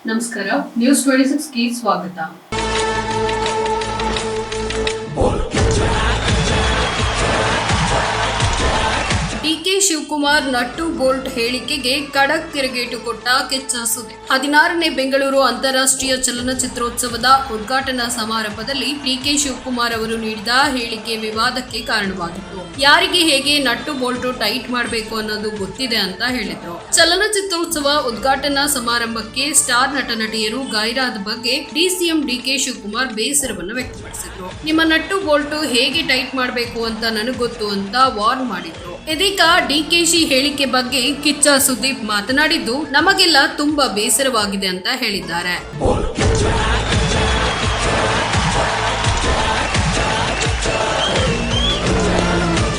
ನಮಸ್ಕಾರ, ನ್ಯೂಸ್ 26 ಗೆ ಸ್ವಾಗತ. ಡಿಕೆ ಶಿವಕುಮಾರ್ ನಟ್ಟು ಬೋಲ್ಟ್ ಹೇಳಿಕೆಗೆ ಖಡಕ್ ತಿರುಗೇಟು ಕೊಟ್ಟ ಕಿಚ್ಚ ಸುದೀಪ್. 16ನೇ ಬೆಂಗಳೂರು ಅಂತಾರಾಷ್ಟ್ರೀಯ ಚಲನಚಿತ್ರೋತ್ಸವದ ಉದ್ಘಾಟನಾ ಸಮಾರಂಭದಲ್ಲಿ ಡಿಕೆ ಶಿವಕುಮಾರ್ ಅವರು ನೀಡಿದ ಹೇಳಿಕೆ ವಿವಾದಕ್ಕೆ ಕಾರಣವಾಗಿತ್ತು. ಯಾರಿಗೆ ಹೇಗೆ ನಟ್ಟು ಬೋಲ್ಟ್ ಟೈಟ್ ಮಾಡಬೇಕು ಅನ್ನೋದು ಗೊತ್ತಿದೆ ಅಂತ ಹೇಳಿದ್ರು. ಚಲನಚಿತ್ರೋತ್ಸವ ಉದ್ಘಾಟನಾ ಸಮಾರಂಭಕ್ಕೆ ಸ್ಟಾರ್ ನಟ ನಟಿಯರು ಗೈರಾದ ಬಗ್ಗೆ ಡಿಸಿಎಂ ಡಿಕೆ ಶಿವಕುಮಾರ್ ಬೇಸರವನ್ನು ವ್ಯಕ್ತಪಡಿಸಿದ್ರು. ನಿಮ್ಮ ನಟ್ಟು ಬೋಲ್ಟ್ ಹೇಗೆ ಟೈಟ್ ಮಾಡಬೇಕು ಅಂತ ನನಗೆ ಗೊತ್ತು ಅಂತ ವಾರ್ನ್ ಮಾಡಿದ್ರು. ಇದೀಗ ಡಿಕೆಶಿ ಹೇಳಿಕೆ ಬಗ್ಗೆ ಕಿಚ್ಚ ಸುದೀಪ್ ಮಾತನಾಡಿದ್ದು ನಮಗೆಲ್ಲ ತುಂಬಾ ಬೇಸರವಾಗಿದೆ ಅಂತ ಹೇಳಿದ್ದಾರೆ.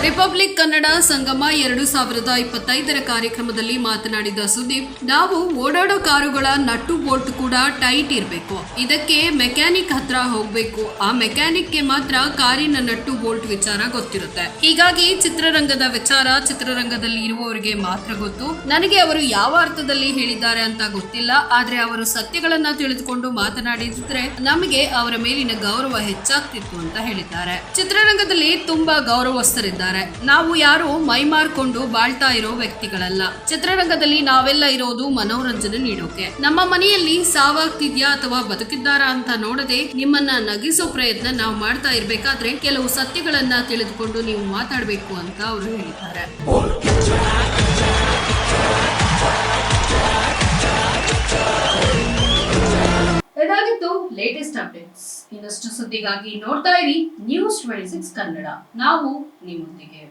ರಿಪಬ್ಲಿಕ್ ಕನ್ನಡ ಸಂಗಮ 2025 ಕಾರ್ಯಕ್ರಮದಲ್ಲಿ ಮಾತನಾಡಿದ ಸುದೀಪ್, ನಾವು ಓಡಾಡೋ ಕಾರುಗಳ ನಟ್ಟು ಬೋಲ್ಟ್ ಕೂಡ ಟೈಟ್ ಇರಬೇಕು. ಇದಕ್ಕೆ ಮೆಕ್ಯಾನಿಕ್ ಹತ್ರ ಹೋಗ್ಬೇಕು. ಆ ಮೆಕ್ಯಾನಿಕ್ಗೆ ಮಾತ್ರ ಕಾರಿನ ನಟ್ಟು ಬೋಲ್ಟ್ ವಿಚಾರ ಗೊತ್ತಿರುತ್ತೆ. ಹೀಗಾಗಿ ಚಿತ್ರರಂಗದ ವಿಚಾರ ಚಿತ್ರರಂಗದಲ್ಲಿ ಇರುವವರಿಗೆ ಮಾತ್ರ ಗೊತ್ತು. ನನಗೆ ಅವರು ಯಾವ ಅರ್ಥದಲ್ಲಿ ಹೇಳಿದ್ದಾರೆ ಅಂತ ಗೊತ್ತಿಲ್ಲ. ಆದ್ರೆ ಅವರು ಸತ್ಯಗಳನ್ನ ತಿಳಿದುಕೊಂಡು ಮಾತನಾಡಿದ್ರೆ ನಮಗೆ ಅವರ ಮೇಲಿನ ಗೌರವ ಹೆಚ್ಚಾಗ್ತಿತ್ತು ಅಂತ ಹೇಳಿದ್ದಾರೆ. ಚಿತ್ರರಂಗದಲ್ಲಿ ತುಂಬಾ ಗೌರವಸ್ಥರಿದ್ದಾರೆ. ನಾವು ಯಾರು ಮೈ ಮಾರ್ಕೊಂಡು ಬಾಳ್ತಾ ಇರೋ ವ್ಯಕ್ತಿಗಳಲ್ಲ. ಚಿತ್ರರಂಗದಲ್ಲಿ ನಾವೆಲ್ಲ ಇರೋದು ಮನೋರಂಜನೆ ನೀಡೋಕೆ. ನಮ್ಮ ಮನೆಯಲ್ಲಿ ಸಾವಾಗ್ತಿದ್ಯಾ ಅಥವಾ ಬದುಕಿದ್ದಾರಾ ಅಂತ ನೋಡದೆ ನಿಮ್ಮನ್ನ ನಗಿಸೋ ಪ್ರಯತ್ನ ನಾವು ಮಾಡ್ತಾ ಇರ್ಬೇಕಾದ್ರೆ ಕೆಲವು ಸತ್ಯಗಳನ್ನ ತಿಳಿದುಕೊಂಡು ನೀವು ಮಾತಾಡಬೇಕು ಅಂತ ಅವರು ಹೇಳಿದ್ದಾರೆ. ಇದಾಗಿತ್ತು ಲೇಟೆಸ್ಟ್ ಅಪ್ಡೇಟ್ಸ್. ಇನ್ನಷ್ಟು ಸುದ್ದಿಗಾಗಿ ನೋಡ್ತಾ ಇರಿ ನ್ಯೂಸ್ 26 ಕನ್ನಡ. ನಾವು ನಿಮ್ಮೊಂದಿಗೆ.